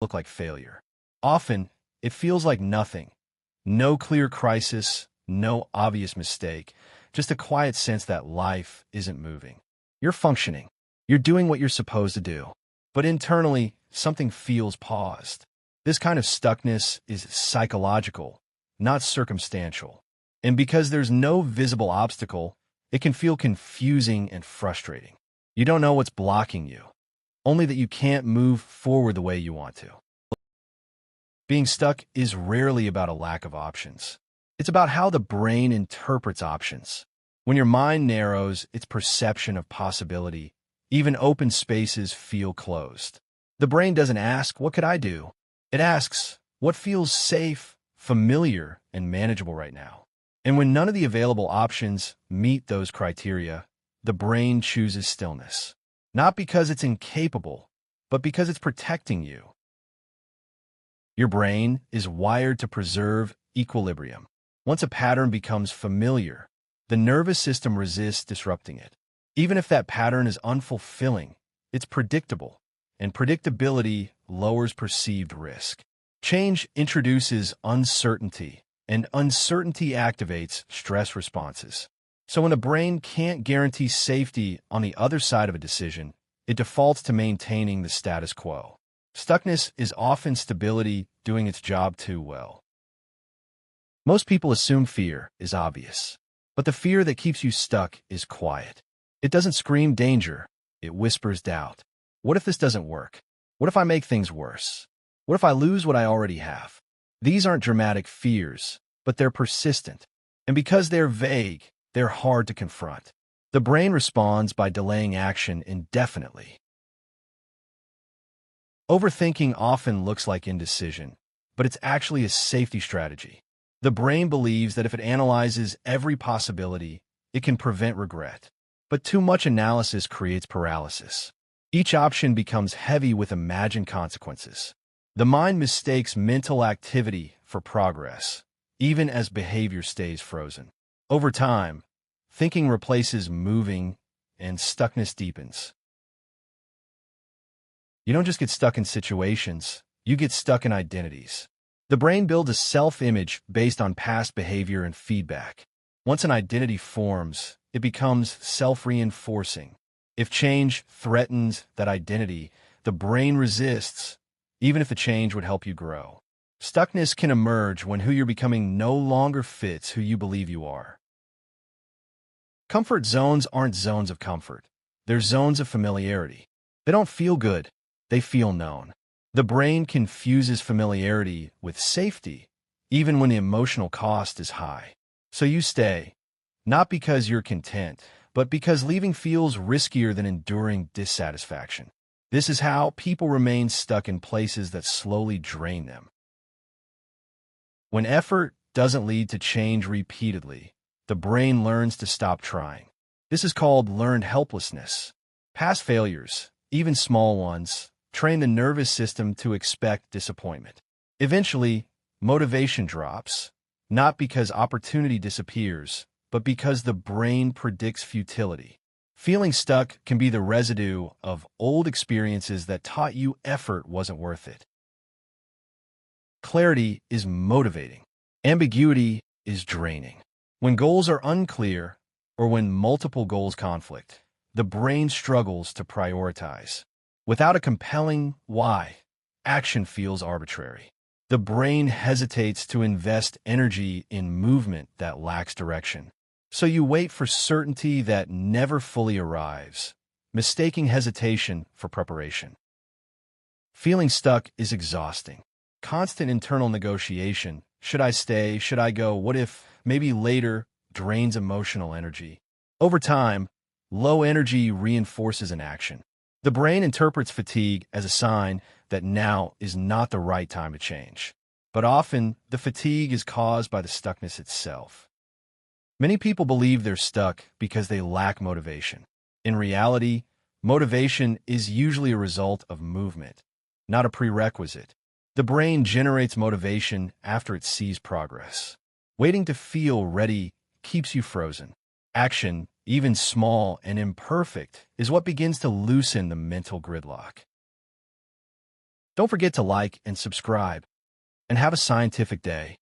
look like failure. Often, it feels like nothing. No clear crisis, no obvious mistake, just a quiet sense that life isn't moving. You're functioning. You're doing what you're supposed to do. But internally, something feels paused. This kind of stuckness is psychological, not circumstantial. And because there's no visible obstacle, it can feel confusing and frustrating. You don't know what's blocking you, only that you can't move forward the way you want to. Being stuck is rarely about a lack of options. It's about how the brain interprets options. When your mind narrows its perception of possibility, even open spaces feel closed. The brain doesn't ask, "What could I do?" It asks, "What feels safe, familiar, and manageable right now?" And when none of the available options meet those criteria, the brain chooses stillness. Not because it's incapable, but because it's protecting you. Your brain is wired to preserve equilibrium. Once a pattern becomes familiar, the nervous system resists disrupting it. Even if that pattern is unfulfilling, it's predictable, and predictability lowers perceived risk. Change introduces uncertainty, and uncertainty activates stress responses. So when the brain can't guarantee safety on the other side of a decision, it defaults to maintaining the status quo. Stuckness is often stability doing its job too well. Most people assume fear is obvious, but the fear that keeps you stuck is quiet. It doesn't scream danger, it whispers doubt. What if this doesn't work? What if I make things worse? What if I lose what I already have? These aren't dramatic fears, but they're persistent. And because they're vague, they're hard to confront. The brain responds by delaying action indefinitely. Overthinking often looks like indecision, but it's actually a safety strategy. The brain believes that if it analyzes every possibility, it can prevent regret. But too much analysis creates paralysis. Each option becomes heavy with imagined consequences. The mind mistakes mental activity for progress, even as behavior stays frozen. Over time, thinking replaces moving, and stuckness deepens. You don't just get stuck in situations, you get stuck in identities. The brain builds a self-image based on past behavior and feedback. Once an identity forms, it becomes self-reinforcing. If change threatens that identity, the brain resists, even if the change would help you grow. Stuckness can emerge when who you're becoming no longer fits who you believe you are. Comfort zones aren't zones of comfort. They're zones of familiarity. They don't feel good. They feel known. The brain confuses familiarity with safety, even when the emotional cost is high. So you stay, not because you're content, but because leaving feels riskier than enduring dissatisfaction. This is how people remain stuck in places that slowly drain them. When effort doesn't lead to change repeatedly, the brain learns to stop trying. This is called learned helplessness. Past failures, even small ones, train the nervous system to expect disappointment. Eventually, motivation drops, not because opportunity disappears, but because the brain predicts futility. Feeling stuck can be the residue of old experiences that taught you effort wasn't worth it. Clarity is motivating. Ambiguity is draining. When goals are unclear, or when multiple goals conflict, the brain struggles to prioritize. Without a compelling why, action feels arbitrary. The brain hesitates to invest energy in movement that lacks direction. So you wait for certainty that never fully arrives, mistaking hesitation for preparation. Feeling stuck is exhausting. Constant internal negotiation, should I stay, should I go, what if, maybe later, drains emotional energy. Over time, low energy reinforces inaction. The brain interprets fatigue as a sign that now is not the right time to change. But often, the fatigue is caused by the stuckness itself. Many people believe they're stuck because they lack motivation. In reality, motivation is usually a result of movement, not a prerequisite. The brain generates motivation after it sees progress. Waiting to feel ready keeps you frozen. Action, even small and imperfect, is what begins to loosen the mental gridlock. Don't forget to like and subscribe, and have a scientific day.